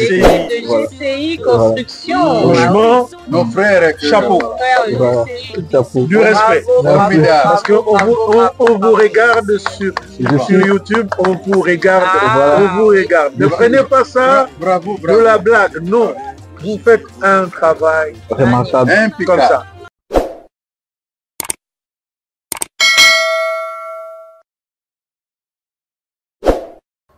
GCI. De GCI Construction. Franchement, nos frères, chapeau. Frère, Chapeau. Du respect. Formidable. Parce qu'on vous regarde sur YouTube, on vous regarde. On vous regarde. Ne prenez pas ça Bravo, de bravo. la blague. Non. Vous faites un travail Remarquable. comme ça.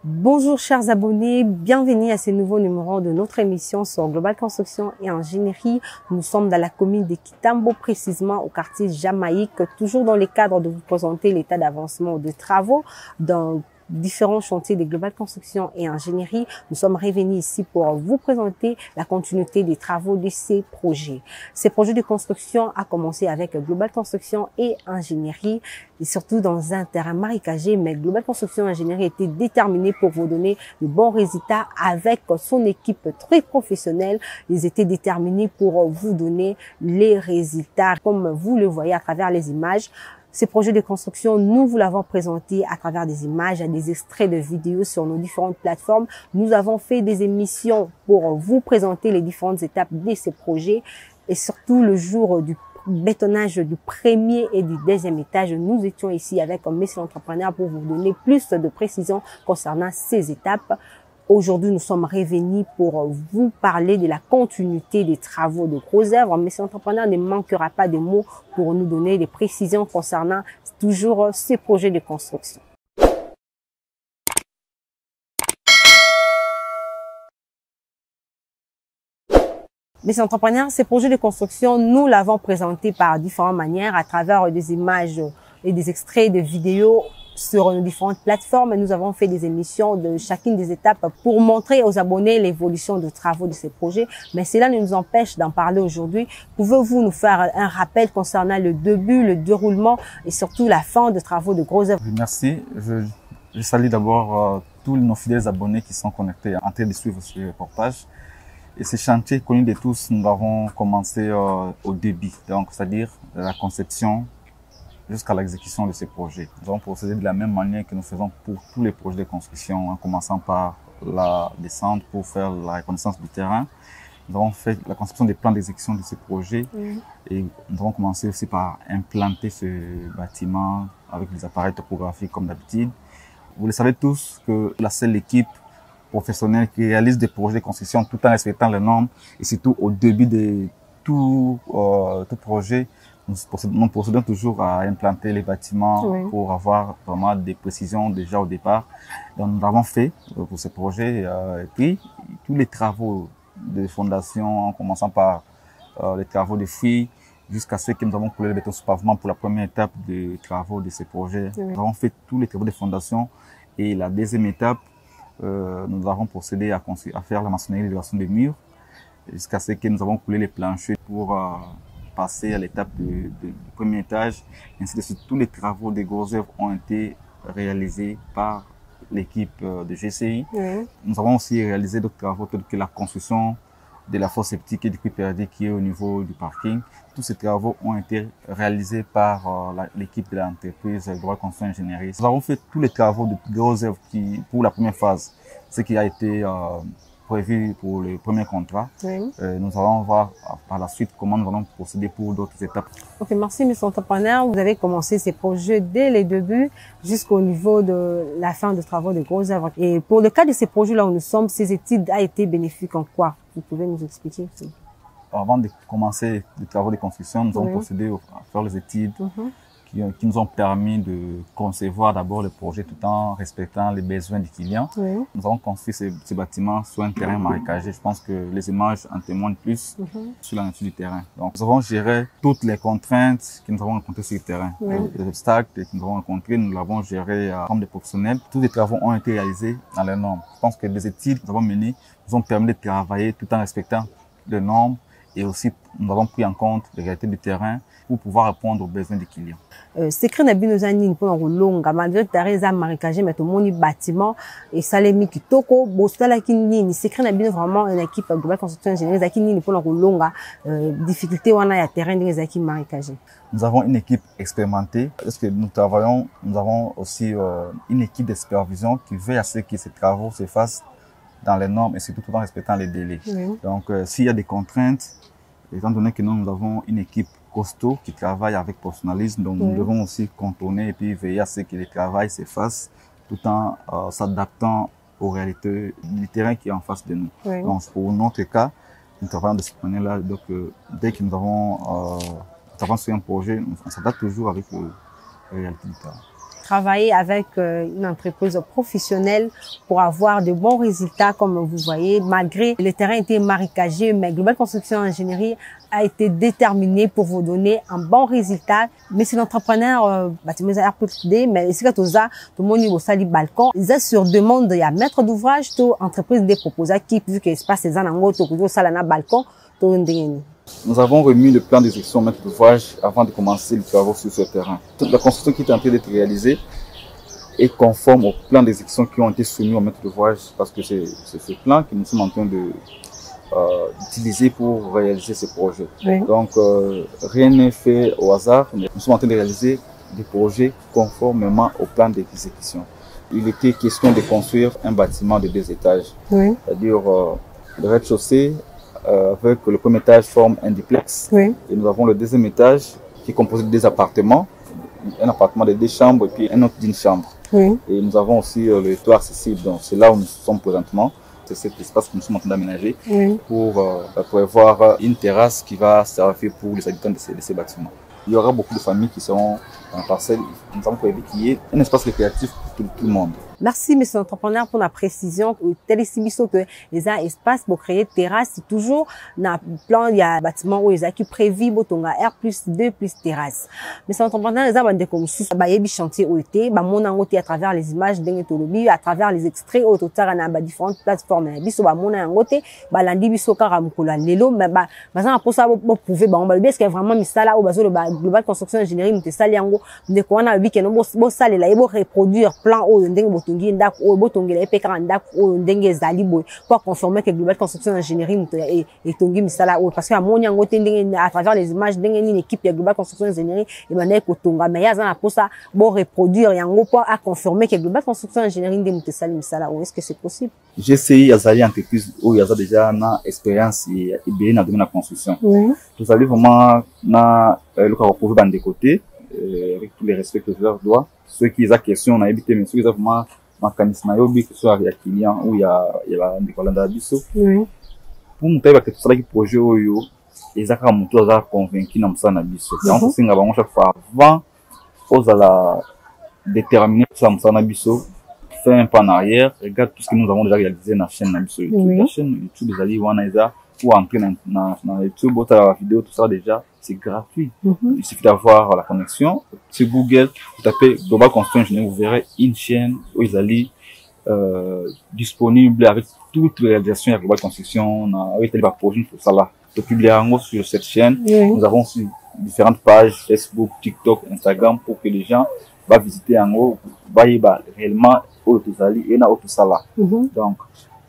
Bonjour chers abonnés, bienvenue à ce nouveau numéro de notre émission sur Global Construction et Ingénierie. Nous sommes dans la commune de Kitambo, précisément au quartier Jamaïque, toujours dans le cadre de vous présenter l'état d'avancement de travaux dans différents chantiers de Global Construction et Ingénierie. Nous sommes revenus ici pour vous présenter la continuité des travaux de ces projets. Ces projets de construction a commencé avec Global Construction et Ingénierie, et surtout dans un terrain marécagé, mais Global Construction et Ingénierie était déterminé pour vous donner de bons résultats avec son équipe très professionnelle. Ils étaient déterminés pour vous donner les résultats, comme vous le voyez à travers les images. Ces projets de construction, nous vous l'avons présenté à travers des images, des extraits de vidéos sur nos différentes plateformes. Nous avons fait des émissions pour vous présenter les différentes étapes de ces projets, et surtout le jour du bétonnage du premier et du deuxième étage. Nous étions ici avec un monsieur entrepreneur pour vous donner plus de précisions concernant ces étapes. Aujourd'hui, nous sommes revenus pour vous parler de la continuité des travaux de gros œuvres. Monsieur Entrepreneur ne manquera pas de mots pour nous donner des précisions concernant toujours ces projets de construction. Monsieur Entrepreneur, ces projets de construction, nous l'avons présenté par différentes manières à travers des images et des extraits de vidéos sur nos différentes plateformes. Nous avons fait des émissions de chacune des étapes pour montrer aux abonnés l'évolution des travaux de ces projets. Mais cela ne nous empêche d'en parler aujourd'hui. Pouvez-vous nous faire un rappel concernant le début, le déroulement et surtout la fin des travaux de gros œuvres? Merci. Je salue d'abord tous nos fidèles abonnés qui sont connectés en train de suivre ce reportage. Et ce chantier connu de tous, nous avons commencé au début, donc c'est-à-dire la conception jusqu'à l'exécution de ces projets. Nous avons procédé de la même manière que nous faisons pour tous les projets de construction, en commençant par la descente pour faire la reconnaissance du terrain. Nous avons fait la conception des plans d'exécution de ces projets et nous avons commencé aussi par implanter ce bâtiment avec des appareils topographiques comme d'habitude. Vous le savez tous que la seule équipe professionnelle qui réalise des projets de construction tout en respectant les normes et surtout au début de tout projet, nous procédons toujours à implanter les bâtiments pour avoir vraiment des précisions déjà au départ. Donc, nous l'avons fait pour ce projet. Et puis, tous les travaux de fondation, en commençant par les travaux de fouilles, jusqu'à ce que nous avons coulé le béton sous pavement pour la première étape des travaux de ce projet. Nous avons fait tous les travaux de fondation. Et la deuxième étape, nous avons procédé à faire la maçonnerie de l'élevation des murs, jusqu'à ce que nous avons coulé les planchers pour passer à l'étape du premier étage. Ainsi de suite, tous les travaux des grosses œuvres ont été réalisés par l'équipe de GCI. Nous avons aussi réalisé d'autres travaux tels que la construction de la fosse septique et du puits perdu qui est au niveau du parking. Tous ces travaux ont été réalisés par l'équipe de l'entreprise Global Construction Ingénierie. Nous avons fait tous les travaux de grosses œuvres pour la première phase, ce qui a été prévu pour le premier contrat. Nous allons voir par la suite comment nous allons procéder pour d'autres étapes. Ok, merci monsieur Entrepreneur. Vous avez commencé ces projets dès le début jusqu'au niveau de la fin des travaux de gros œuvres. Et pour le cas de ces projets-là où nous sommes, ces études a été bénéfiques en quoi? Vous pouvez nous expliquer? Avant de commencer les travaux de construction, nous avons procédé à faire les études qui nous ont permis de concevoir d'abord le projet tout en respectant les besoins du client. Nous avons construit ce bâtiment sur un terrain marécagé. Je pense que les images en témoignent plus sur la nature du terrain. Donc, nous avons géré toutes les contraintes que nous avons rencontrées sur le terrain. Les obstacles que nous avons rencontrés, nous l'avons géré comme des professionnels. Tous les travaux ont été réalisés dans les normes. Je pense que les études que nous avons menées nous ont permis de travailler tout en respectant les normes et aussi nous avons pris en compte les réalités du terrain pour pouvoir répondre aux besoins des clients. Secret na bino za nini mpona kolonga malgré terrain eza marécagé mais tomoni bâtiment et salemi kitoko bosalaki nini? Secret na bino vraiment une équipe Global Construction Ingénierie ezalaki nini mpona kolonga difficulté wana ya terrain ndenge ezalaki marécagé? Nous avons une équipe expérimentée parce que nous avons aussi une équipe de supervision qui veille à ce que ces travaux se fassent dans les normes et surtout tout en respectant les délais. Oui. Donc, s'il y a des contraintes, étant donné que nous avons une équipe costaud qui travaille avec professionnalisme, donc nous devons aussi contourner et puis veiller à ce que le travail se fasse tout en s'adaptant aux réalités du terrain qui est en face de nous. Oui. Donc, pour notre cas, nous travaillons de cette manière-là. Donc, dès que nous avons sur un projet, on s'adapte toujours avec la réalité du terrain. Travailler avec une entreprise professionnelle pour avoir de bons résultats, comme vous voyez, malgré le terrain était marécagé, mais Global Construction Ingénierie a été déterminé pour vous donner un bon résultat. Mais c'est l'entrepreneur, bâtiment RPD, mais ici quand tout le monde au sali balcon, ils sont sur demande, il y a maître d'ouvrage, tout entreprise des proposés qui vu que espace les anango, tout le salana balcon, tout le. Nous avons remis le plan d'exécution au maître d'ouvrage avant de commencer les travaux sur ce terrain. Toute la construction qui est en train d'être réalisée est conforme au plan d'exécution qui ont été soumis au maître d'ouvrage parce que c'est ce plan que nous sommes en train d'utiliser pour réaliser ce projet. Oui. Donc, rien n'est fait au hasard. Nous sommes en train de réaliser des projets conformément au plan d'exécution. Il était question de construire un bâtiment de 2 étages, oui. C'est-à-dire le rez-de-chaussée avec le premier étage forme un duplex. Oui. Et nous avons le deuxième étage qui est composé de 2 appartements, un appartement de 2 chambres et puis un autre d'une chambre. Oui. Et nous avons aussi le toit accessible, donc c'est là où nous sommes présentement. C'est cet espace que nous sommes en train d'aménager pour prévoir une terrasse qui va servir pour les habitants de ces bâtiments. Il y aura beaucoup de familles qui seront en parcelle. Nous avons prévu qu'il y ait un espace récréatif pour tout le monde. Merci, monsieur l'entrepreneur, pour la précision. Tel est que les espaces pour créer terrasse, c'est toujours dans le plan, il y a un bâtiment où ils ont qui prévu, R+2 plus terrasse. Monsieur l'entrepreneur, les gens, comme si, chantier où était, mon angoté à travers les images d'Engetolobi, à travers les extraits, au total, on a différentes plateformes. Biso, mon angoté, landi, biso, karamukula, lelo, mais, pour ça, vous pouvez, est-ce qu'il y a vraiment mis ça là, au bas de Global Construction Ingénierie, nous, ça, liango, de quoi on a vu que nous, ça, là, il faut reproduire plan, au, pour confirmer que Global Construction Ingénierie est tongi misala parce que à travers les images d'une équipe de Global Construction Ingénierie et ben ko tonga mais ya za pour ça bon reproduire yango pour à confirmer que Global Construction Ingénierie de mutesali misala est-ce que c'est possible? GCI azali entreprise où il y a déjà une expérience et bien dans la construction. Tout ça vraiment na le cas retrouver dans des côtés avec tous les respects que je leur dois. Ceux qui ont question on a évité mais ceux qui ont vraiment mécanisme yobi que soit il y a client ou il y a des collègues biso pour monter avec tout ça qui projet oyo ezaka mutu aza convaincu na musana biso donc singa bango chaque fois avant osala déterminer ça musana biso faire un pas en arrière regarde tout ce que nous avons déjà réalisé dans la chaîne biso YouTube la chaîne YouTube ezali wana eza pour entrer dans YouTube la vidéo tout ça déjà c'est gratuit. Il suffit d'avoir la connexion. Sur Google, vous tapez Global Construction Ingénierie, vous verrez une chaîne où ils allaient disponible avec toute réalisation de Global Construction. On a été projet pour ça là. De publier sur cette chaîne. Nous avons aussi différentes pages Facebook, TikTok, Instagram pour que les gens vont visiter en haut, réellement où ils allaient et tout ça là. Donc,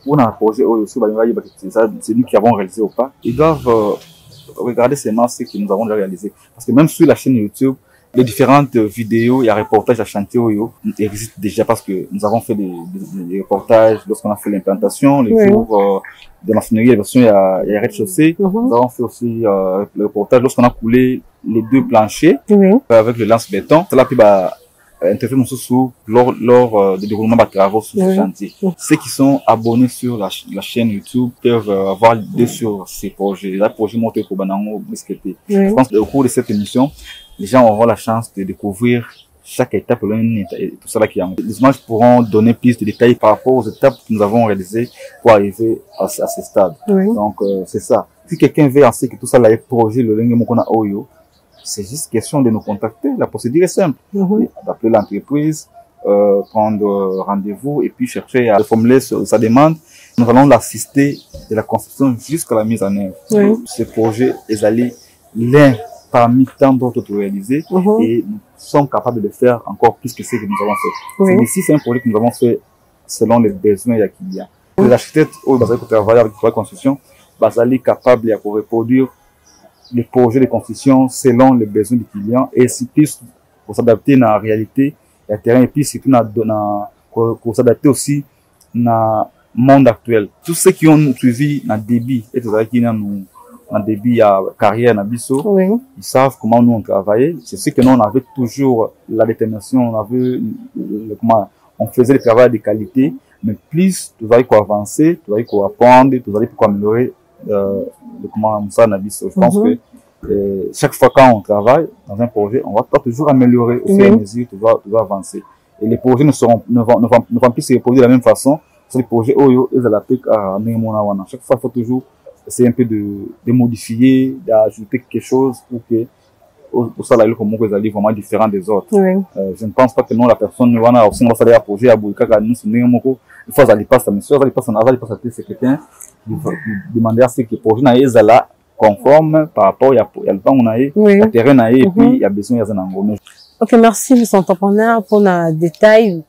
on a un projet où c'est nous qui avons réalisé ou pas. Ils doivent regarder seulement ce que nous avons déjà réalisé. Parce que même sur la chaîne YouTube, les différentes vidéos et reportages à chantier existent déjà parce que nous avons fait des reportages lorsqu'on a fait l'implantation, les jours de maçonnerie, la version il y a rez-de-chaussée. Nous avons fait aussi le reportage lorsqu'on a coulé les 2 planchers avec le lance-béton. Cela puis intervenir lors du déroulement de travaux sur ce chantier. Ceux qui sont abonnés sur la chaîne YouTube peuvent avoir l'idée sur ces projets. Les projets montés pour Banango, Bisqueté. Je pense qu'au cours de cette émission, les gens auront la chance de découvrir chaque étape et tout ça là qui est en. Les images pourront donner plus de détails par rapport aux étapes que nous avons réalisées pour arriver à ce stade. Donc, c'est ça. Si quelqu'un veut en sait que tout ça là est projet, le lingue mokona oyo, c'est juste question de nous contacter. La procédure est simple. D'appeler l'entreprise, prendre rendez-vous et puis chercher à formuler sa demande. Nous allons l'assister de la construction jusqu'à la mise en œuvre. Ce projet est allé l'un parmi tant d'autres réalisés et nous sommes capables de faire encore plus que ce que nous avons fait. Ici, c'est un projet que nous avons fait selon les besoins qu'il y a. Les architectes qui travaillent avec la construction, sont capables de reproduire les projets de construction selon les besoins du client et si plus pour s'adapter à la réalité, le terrain et puis surtout pour s'adapter aussi à monde actuel. Tous ceux qui ont nous suivi dans le début, et tout ça qui nous dans le début à carrière dans Bisso, Oui. ils savent comment nous on travaillait. C'est ce que nous on avait toujours la détermination, on avait comment on faisait le travail de qualité, mais plus tu vas avancer, tu vas apprendre, tu vas améliorer comment ça dans Bisso. Je pense que chaque fois quand on travaille dans un projet, on va toujours améliorer au fur et à mesure, tu vas avancer. Et les projets ne vont plus se reproduire de la même façon. C'est les projets Oyo, ils adaptent à Némona. Chaque fois, il faut toujours essayer un peu de modifier, d'ajouter quelque chose pour que au salaire comme vous allez vraiment différent des autres. Je ne pense pas que non la personne wana aussi on va faire un projet à Boulika quand nous sommes moko il faut aller passer mais ça va passer on va passer c'est quelqu'un demander à ce que projet na ezala conforme par rapport il y a le temps on a le terrain na et puis il y a besoin ya zanango. OK, merci monsieur entrepreneur pour le détail.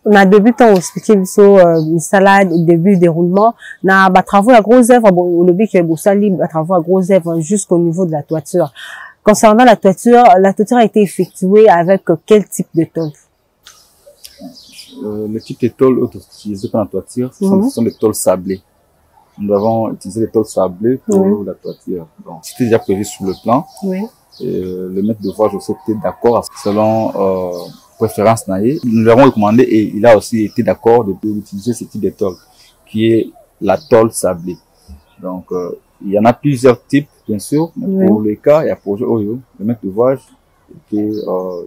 On a débuté à expliquer sur salade début déroulement na ba travaux à gros œuvre bon le but que Boussali ba travaux à gros œuvre jusqu'au niveau de la toiture. Concernant la toiture a été effectuée avec quel type de tôle? Le type de tôle utilisé pour la toiture, ce sont des tôles sablées. Nous avons utilisé des tôles sablées pour la toiture. Donc, c'était déjà prévu sur le plan. Le maître d'ouvrage aussi était d'accord selon préférence naïe. Nous l'avons recommandé et il a aussi été d'accord d'utiliser ce type de tôle, qui est la tôle sablée. Donc, il y en a plusieurs types, bien sûr, mais pour les cas, il y a projet Oyo, le maître d'ouvrage était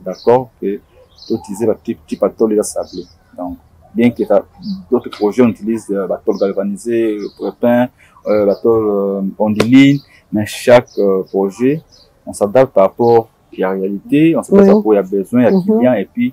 d'accord que d'utiliser la type à tôle sablée. Donc, bien que d'autres projets on utilise la tôle galvanisée, prépin, la tôle onduline, mais chaque projet, on s'adapte par rapport à la réalité, on s'adapte par rapport à besoin, à client et puis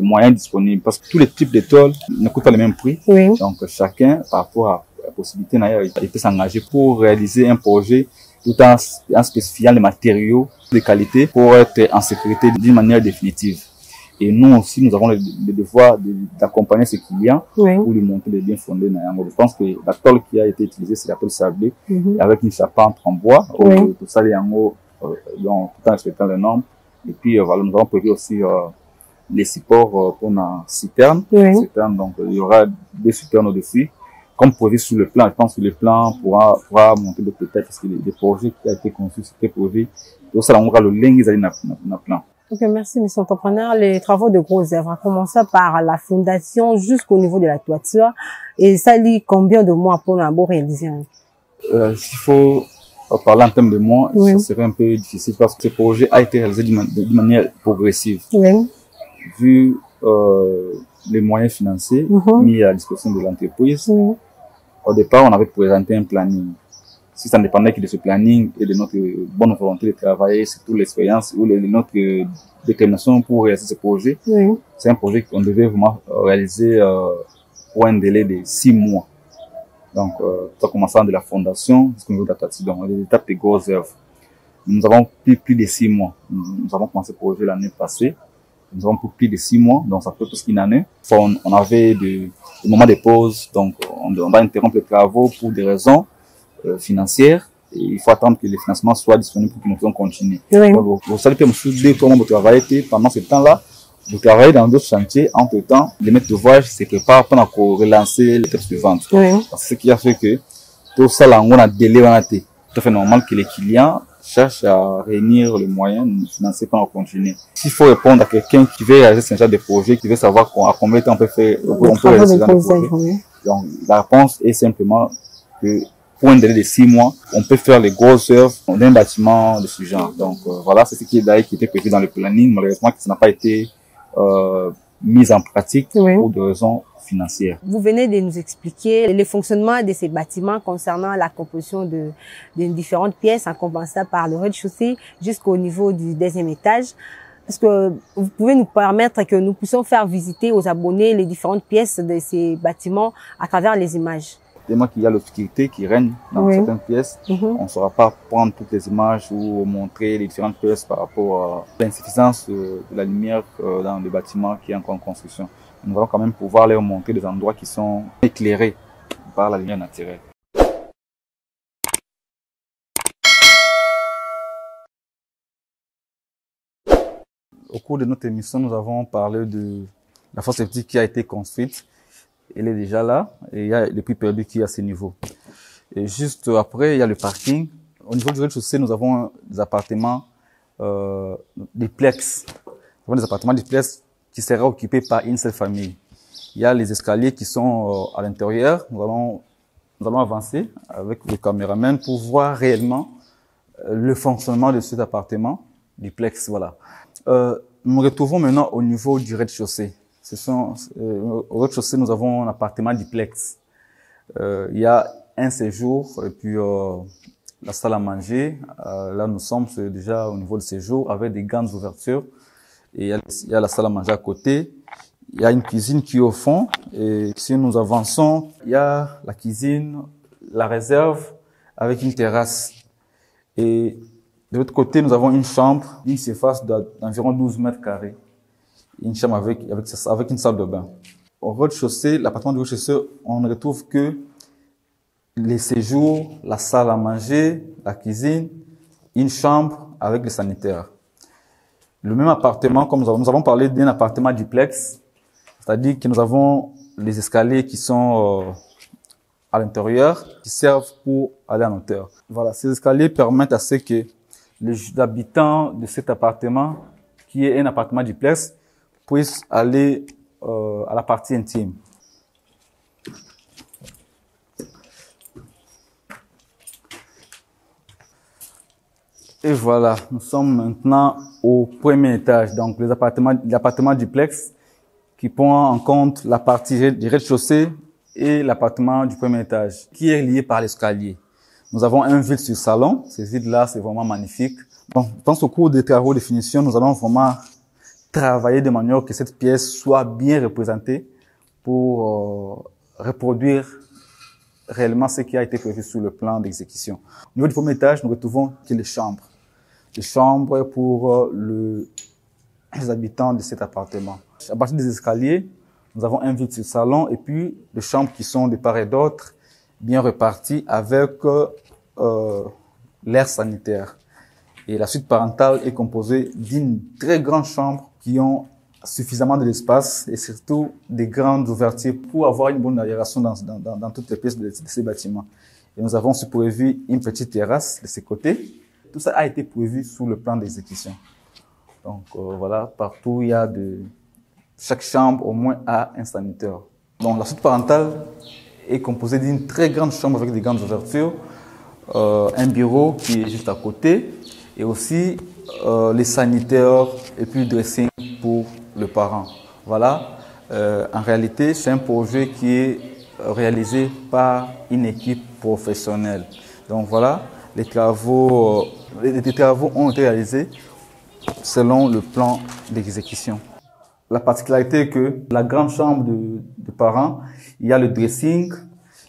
moyens disponibles. Parce que tous les types de tôles ne coûtent pas le même prix. Donc, chacun, par rapport à la possibilité, il peut s'engager pour réaliser un projet tout en spécifiant les matériaux de qualité pour être en sécurité d'une manière définitive. Et nous aussi, nous avons le devoir d'accompagner ces clients pour lui montrer les biens fondés. Je pense que la tôle qui a été utilisée, c'est la tôle sablée, avec une charpente en bois, tout ça, tout en respectant les normes. Et puis, voilà, nous avons prévu aussi les supports pour la citerne. Donc, il y aura des citernes au-dessus. Comme prévu sur le plan, je pense que le plan pourra monter d'autres détails parce que les projets qui ont été conçus, c'était prévu. Tout ça, on aura le lien, ils allaient dans le plan. OK, merci, monsieur entrepreneur. Les travaux de gros œuvres ont commencé par la fondation jusqu'au niveau de la toiture. Et ça lit combien de mois pour un beau réaliser? S'il faut parler en termes de mois, ça serait un peu difficile parce que ce projet a été réalisé d'une manière progressive. Vu les moyens financiers mis à la disposition de l'entreprise, au départ, on avait présenté un planning. Si ça ne dépendait que de ce planning et de notre bonne volonté de travailler, surtout l'expérience ou notre détermination pour réaliser ce projet, c'est un projet qu'on devait vraiment réaliser pour un délai de 6 mois. Donc, ça commençant de la fondation jusqu'au niveau de la toiture, donc les étapes de grosses œuvres. Nous avons plus de 6 mois. Nous avons commencé le projet l'année passée. Nous avons plus de 6 mois, donc ça fait plus qu'une année. On avait des moments de pause, donc on va interrompre les travaux pour des raisons financières. Et il faut attendre que les financements soient disponibles pour que nous puissions continuer. Vous savez que vous travaillez pendant ce temps-là, vous travaillez dans d'autres chantiers. Entre-temps, les maîtres d'ouvrage se préparent pour relancer l'étape suivante. C'est ce qui a fait que tout ça, là, on a délai, on a été. Tout à fait normal que les clients cherchent à réunir les moyens financiers pour continuer. S'il faut répondre à quelqu'un qui veut réaliser ce genre de projet, qui veut savoir à combien de temps on peut faire, on peut réaliser ce genre de projet. Donc, la réponse est simplement que pour un délai de 6 mois, on peut faire les grosses œuvres d'un bâtiment de ce genre. Donc, voilà, c'est ce qui était prévu dans le planning. Malheureusement, ça n'a pas été mise en pratique pour des raisons financières. Vous venez de nous expliquer le fonctionnement de ces bâtiments concernant la composition de différentes pièces, en commençant par le rez-de-chaussée jusqu'au niveau du 2e étage. Est-ce que vous pouvez nous permettre que nous puissions faire visiter aux abonnés les différentes pièces de ces bâtiments à travers les images? Tellement qu'il y a l'obscurité qui règne dans certaines pièces, on ne saura pas prendre toutes les images ou montrer les différentes pièces par rapport à l'insuffisance de la lumière dans le bâtiment qui est encore en construction. Nous allons quand même pouvoir leur montrer des endroits qui sont éclairés par la lumière naturelle. Au cours de notre émission, nous avons parlé de la fosse septique qui a été construite. elle est déjà là et il y a le prix perdu qui est à ce niveau. Et juste après, il y a le parking. Au niveau du rez-de-chaussée, nous avons des appartements duplex. Nous avons des appartements duplex qui sera occupé par une seule famille. Il y a les escaliers qui sont à l'intérieur. Nous allons avancer avec le caméraman pour voir réellement le fonctionnement de cet appartement duplex. Voilà. Nous nous retrouvons maintenant au niveau du rez-de-chaussée. Au rez-de-chaussée, nous avons un appartement duplex. Il y a un séjour et puis la salle à manger. Là, nous sommes déjà au niveau du séjour avec des grandes ouvertures. Et il y a la salle à manger à côté. Il y a une cuisine qui est au fond. Et si nous avançons, il y a la cuisine, la réserve avec une terrasse. Et de l'autre côté, nous avons une chambre, une surface d'environ 12 mètres carrés. Une chambre avec une salle de bain. Au rez-de-chaussée, l'appartement du rez-de-chaussée, on ne retrouve que les séjours, la salle à manger, la cuisine, une chambre avec les sanitaires. Le même appartement, comme nous avons parlé d'un appartement duplex, c'est-à-dire que nous avons les escaliers qui sont à l'intérieur, qui servent pour aller en hauteur. Voilà, ces escaliers permettent à ce que les habitants de cet appartement, qui est un appartement duplex, puissent aller à la partie intime. Et voilà, nous sommes maintenant au premier étage. Donc, l'appartement duplex qui prend en compte la partie du rez-de-chaussée et l'appartement du premier étage, qui est lié par l'escalier. Nous avons un vide sur salon. Ce vide-là, c'est vraiment magnifique. Bon, je pense au cours des travaux de finition, nous allons vraiment travailler de manière que cette pièce soit bien représentée pour reproduire réellement ce qui a été prévu sur le plan d'exécution. Au niveau du premier étage, nous retrouvons les chambres. Les chambres pour les habitants de cet appartement. À partir des escaliers, nous avons un vide sur le salon et puis les chambres qui sont de part et d'autre, bien réparties avec l'air sanitaire. Et la suite parentale est composée d'une très grande chambre qui ont suffisamment de l'espace et surtout des grandes ouvertures pour avoir une bonne aération dans toutes les pièces de ces bâtiments. Et nous avons aussi prévu une petite terrasse de ces côtés. Tout ça a été prévu sous le plan d'exécution. Donc voilà, partout il y a chaque chambre au moins a un sanitaire. Donc la suite parentale est composée d'une très grande chambre avec des grandes ouvertures, un bureau qui est juste à côté et aussi les sanitaires et puis le dressing pour le parent. Voilà, en réalité c'est un projet qui est réalisé par une équipe professionnelle. Donc voilà, les travaux ont été réalisés selon le plan d'exécution. La particularité est que la grande chambre de parents, il y a le dressing,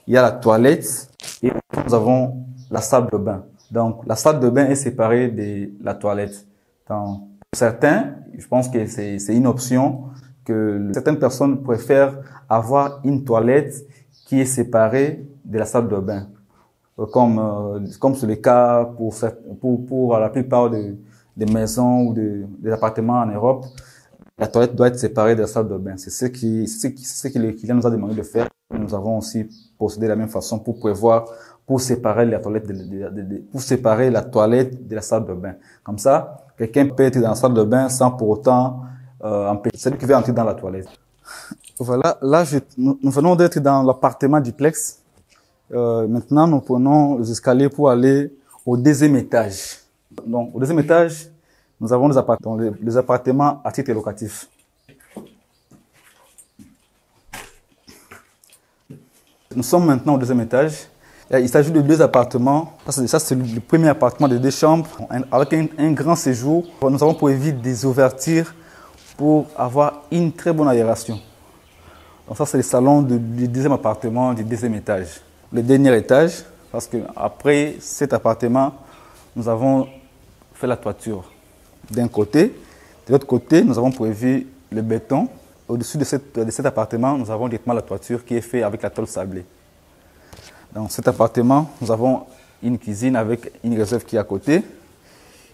il y a la toilette et nous avons la salle de bain. Donc la salle de bain est séparée de la toilette. Donc, pour certains, je pense que c'est une option que certaines personnes préfèrent avoir une toilette qui est séparée de la salle de bain. Comme c'est le cas pour la plupart des maisons ou des appartements en Europe, la toilette doit être séparée de la salle de bain. C'est ce que le client nous a demandé de faire. Nous avons aussi procédé de la même façon pour séparer la toilette de la salle de bain. Comme ça, quelqu'un peut être dans la salle de bain sans pour autant empêcher celui qui veut entrer dans la toilette. Voilà, là nous venons d'être dans l'appartement duplex. Maintenant, nous prenons les escaliers pour aller au deuxième étage. Donc, au deuxième étage, nous avons les appartements à titre locatif. Nous sommes maintenant au deuxième étage. Il s'agit de deux appartements. Ça, c'est le premier appartement de 2 chambres avec un grand séjour. Nous avons prévu des ouvertures pour avoir une très bonne aération. Donc ça, c'est le salon du deuxième appartement du deuxième étage. Le dernier étage, parce que après cet appartement, nous avons fait la toiture d'un côté. De l'autre côté, nous avons prévu le béton. Au-dessus de cet appartement, nous avons directement la toiture qui est faite avec la tôle sablée. Dans cet appartement, nous avons une cuisine avec une réserve qui est à côté.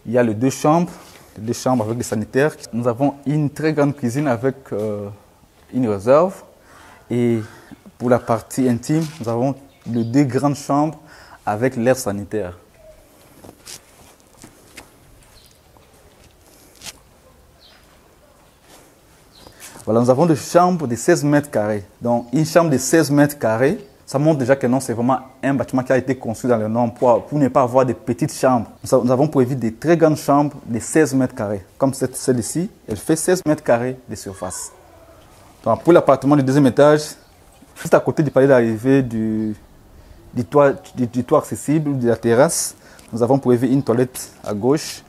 Il y a les 2 chambres avec des sanitaires. Nous avons une très grande cuisine avec une réserve. Et Pour la partie intime, nous avons les 2 grandes chambres avec l'air sanitaire. Voilà, nous avons des chambres de 16 mètres carrés. Donc, une chambre de 16 mètres carrés, ça montre déjà que non, c'est vraiment un bâtiment qui a été construit dans le nom pour ne pas avoir de petites chambres. Nous avons prévu des très grandes chambres de 16 mètres carrés. Comme celle-ci, elle fait 16 mètres carrés de surface. Donc, pour l'appartement du 2e étage, juste à côté du palais d'arrivée du toit accessible, de la terrasse, nous avons prévu une toilette à gauche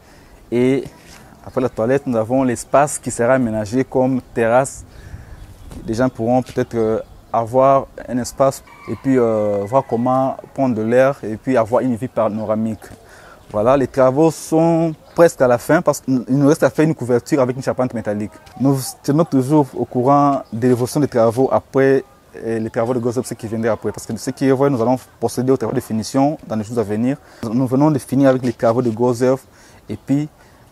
et après la toilette, nous avons l'espace qui sera aménagé comme terrasse. Les gens pourront peut-être avoir un espace et puis voir comment prendre de l'air et puis avoir une vue panoramique. Voilà, les travaux sont presque à la fin parce qu'il nous reste à faire une couverture avec une charpente métallique. Nous tenons toujours au courant de l'évolution des travaux après les travaux de Gozeb, ce qui viendrait après. Parce que ce qui est vrai, nous allons procéder aux travaux de finition dans les jours à venir. Nous venons de finir avec les travaux de Gozeb et puis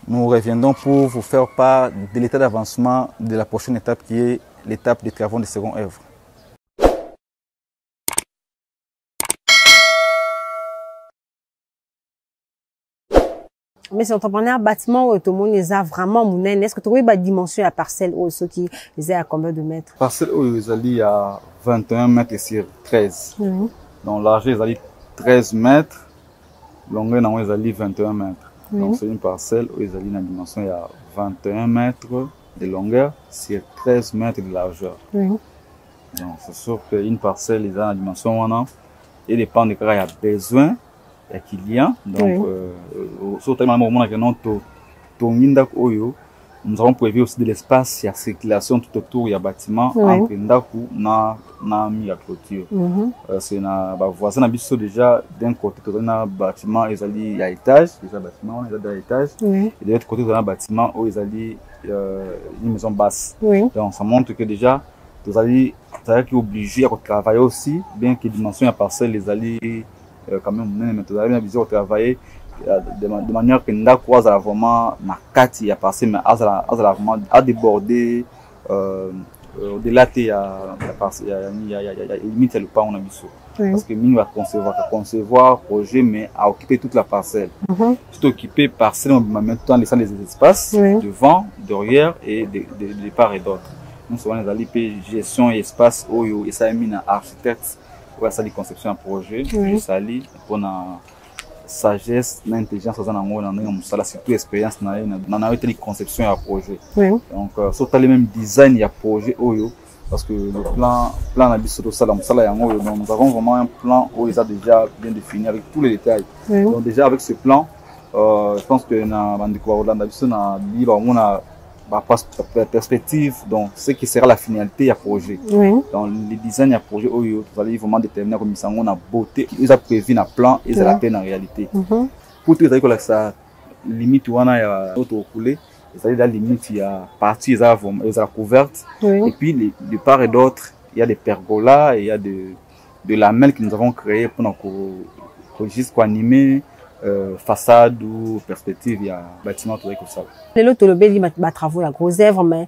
nous reviendrons pour vous faire part de l'état d'avancement de la prochaine étape qui est l'étape des travaux de seconde œuvre. Mais si on prenait un bâtiment, tout le monde les a vraiment mounène. Est-ce que tu vois la dimension à parcelle ou ceux qui les a à combien de mètres? Parcelle où ils allaient à 21 mètres sur 13. Donc largeur ils allaient 13 mètres, longueur ils allaient 21 mètres. Donc c'est une parcelle où ils allaient dans la dimension il y a 21 mètres de longueur sur 13 mètres de largeur. Donc c'est sûr qu'une parcelle ils ont la dimension maintenant et dépend de quoi il y a besoin. Donc, surtout nous avons prévu aussi de l'espace, il y a circulation tout autour, il y a bâtiment entre Ndaku et clôture. C'est un voisin déjà d'un côté, il y a un bâtiment, il y a étage, et de l'autre côté, il y a un bâtiment où il y a une maison basse. Donc ça montre que déjà, vous allez obligé à travailler aussi, bien que les dimensions à parcelle, les alliés quand même, mais vous avez besoin de travailler de manière que nous avons vraiment ma carte à passer, mais à déborder au-delà il y a limite le pas on a besoin parce que nous va concevoir projet mais à occuper toute la parcelle. Tout occuper parcelle mais tout en laissant des espaces devant, derrière et de part et d'autre. Nous sommes dans l'IP gestion et espace où et ça est mis un architecte. Ça dit conception un projet, ça dit pour la sagesse, l'intelligence, surtout expérience dans la conception et projet. Donc, surtout les mêmes design et projet parce que le plan nous avons vraiment un plan où il est déjà bien défini avec tous les détails. Donc déjà avec ce plan, je pense que perspective, donc ce qui sera la finalité à projet. Dans les designs à projet, vous allez vraiment déterminer comme ça, on a beauté, ils ont prévu un plan et ils la peine en réalité. Pour tout dire que ça limite on a autre coulé, c'est-à-dire la limite il y a partie ils ont couverte et puis de part et d'autre il y a des pergolas et il y a de lamelles que nous avons créées pour juste animer façade ou perspective il y a bâtiment tout comme ça. Les autres le travaux la grosse œuvre mais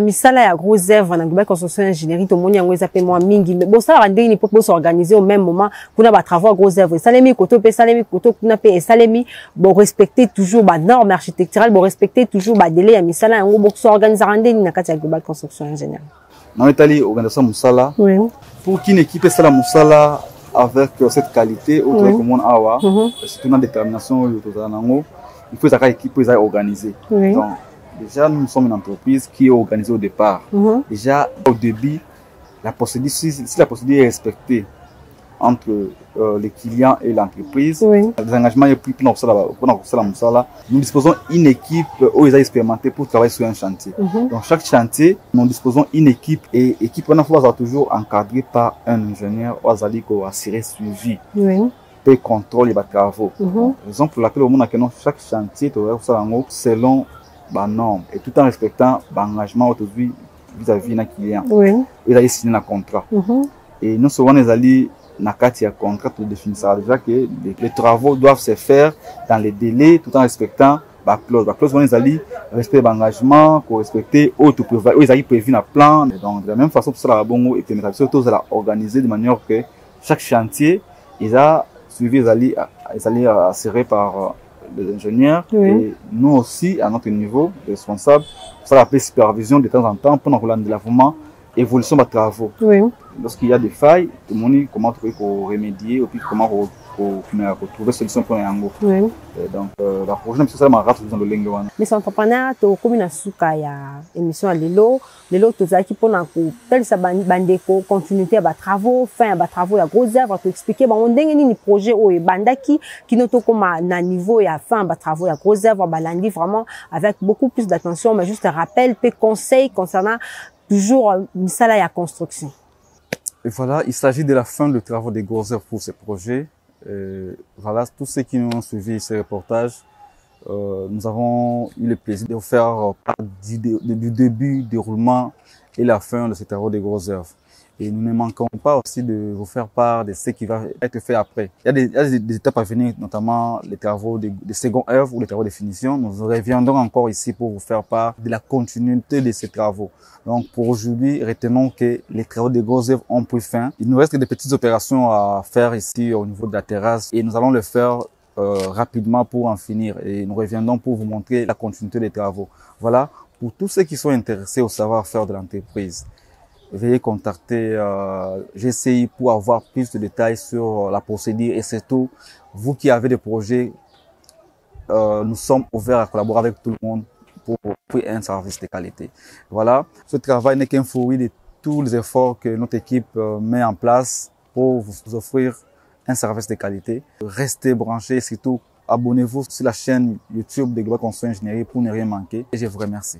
misala ya grosse œuvre na global construction ingénierie tout monde yango ezapé moi mingi mais bon ça va ndenge ni peut s'organiser au même moment kuna ba travaux grosse œuvre salemi koto pe salemi koto kuna pe salemi bon respecter toujours ba normes architecturales bon respecter toujours ba délai ya misala yango bon s'organiser ndenge ni na kati ya global construction ingénierie. Na Italie organisation musala pour qu'une équipe sala musala avec cette qualité au que monde awa c'est une détermination il faut que l'équipe soit organisée. Donc déjà nous sommes une entreprise qui est organisée au départ. Déjà au début la procédure si la procédure est respectée entre les clients et l'entreprise, les engagements est pris pour nous disposons d'une équipe où ils ont expérimenté pour travailler sur un chantier. Donc chaque chantier, nous disposons d'une équipe et l'équipe on toujours encadrée par un ingénieur ou assurer suivi et contrôle les travaux. Raison pour laquelle chaque chantier selon les normes et tout en respectant l'engagement aujourd'hui vis-à-vis d'un client. Ils ont signé un contrat. Et nous souvent les alliés na kati contrat de définisseur déjà que les travaux doivent se faire dans les délais tout en respectant la clause on ezali respect d'engagement, ko respecter auto ezali prévu na plan. Donc de la même façon pour ça la bongo et permettre surtout à organiser de manière que chaque chantier ils a suivi ezali assuré par les ingénieurs. Oui. Et nous aussi à notre niveau responsable ça la supervision de temps en temps pour nous vraiment évolution des travaux. Oui. Lorsqu'il y a des failles, tout le monde comment remédier et puis comment retrouver solution pour les yango. Oui. Donc la prochaine c'est ça ma rate dans le lingue. Mais son entrepreneur to comme na suka ya émission à lelo to zaki pona ko tel sa bandeko continuité ba travaux fin ba travaux ya gros œuvre to expliquer ba ndenge ni projet o bandaki qui no to comme na niveau ya fin ba travaux ya gros œuvre ba landi vraiment avec beaucoup plus d'attention mais juste un rappel pe conseil concernant toujours misala ya construction. Et voilà, il s'agit de la fin de travaux des gros œuvres pour ces projets. Voilà, tous ceux qui nous ont suivi ces reportages, nous avons eu le plaisir de vous faire part du début, déroulement et la fin de ces travaux des gros œuvres. Et nous ne manquons pas aussi de vous faire part de ce qui va être fait après. Il y a des étapes à venir, notamment les travaux de second œuvre ou les travaux de finition. Nous reviendrons encore ici pour vous faire part de la continuité de ces travaux. Donc pour aujourd'hui, retenons que les travaux des grosses œuvres ont pris fin. Il nous reste des petites opérations à faire ici au niveau de la terrasse et nous allons le faire rapidement pour en finir. Et nous reviendrons pour vous montrer la continuité des travaux. Voilà, pour tous ceux qui sont intéressés au savoir-faire de l'entreprise. Veuillez contacter GCI pour avoir plus de détails sur la procédure et surtout, vous qui avez des projets, nous sommes ouverts à collaborer avec tout le monde pour un service de qualité. Voilà, ce travail n'est qu'un fruit de tous les efforts que notre équipe met en place pour vous offrir un service de qualité. Restez branchés et surtout, abonnez-vous sur la chaîne YouTube de Global Construction Ingénierie pour ne rien manquer et je vous remercie.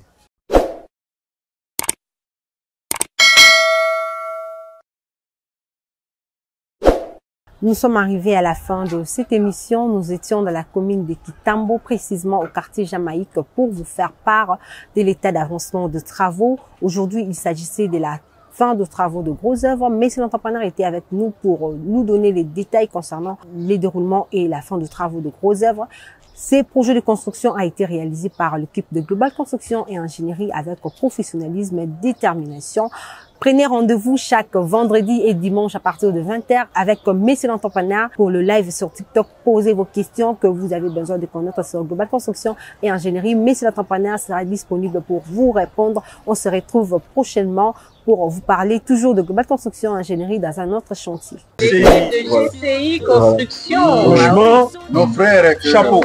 Nous sommes arrivés à la fin de cette émission. Nous étions dans la commune de Kitambo, précisément au quartier Jamaïque, pour vous faire part de l'état d'avancement de travaux. Aujourd'hui, il s'agissait de la fin de travaux de gros œuvres, mais cet entrepreneur était avec nous pour nous donner les détails concernant les déroulements et la fin de travaux de gros œuvres. Ces projets de construction a été réalisé par l'équipe de Global Construction et Ingénierie avec professionnalisme et détermination. Prenez rendez-vous chaque vendredi et dimanche à partir de 20h avec Messieurs l'entrepreneur pour le live sur TikTok. Posez vos questions que vous avez besoin de connaître sur Global Construction et Ingénierie. Messieurs l'entrepreneur sera disponible pour vous répondre. On se retrouve prochainement pour vous parler toujours de Global Construction et Ingénierie dans un autre chantier. GCI Construction. Franchement, nos frères, chapeau.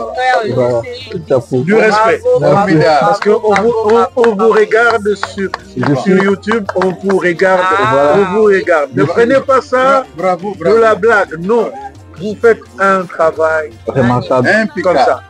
Voilà. Du respect. Parce qu'on vous regarde sur YouTube, on vous regarde, on vous regarde. Ne prenez pas ça de la blague, non. Vous faites un travail remarquable, comme ça.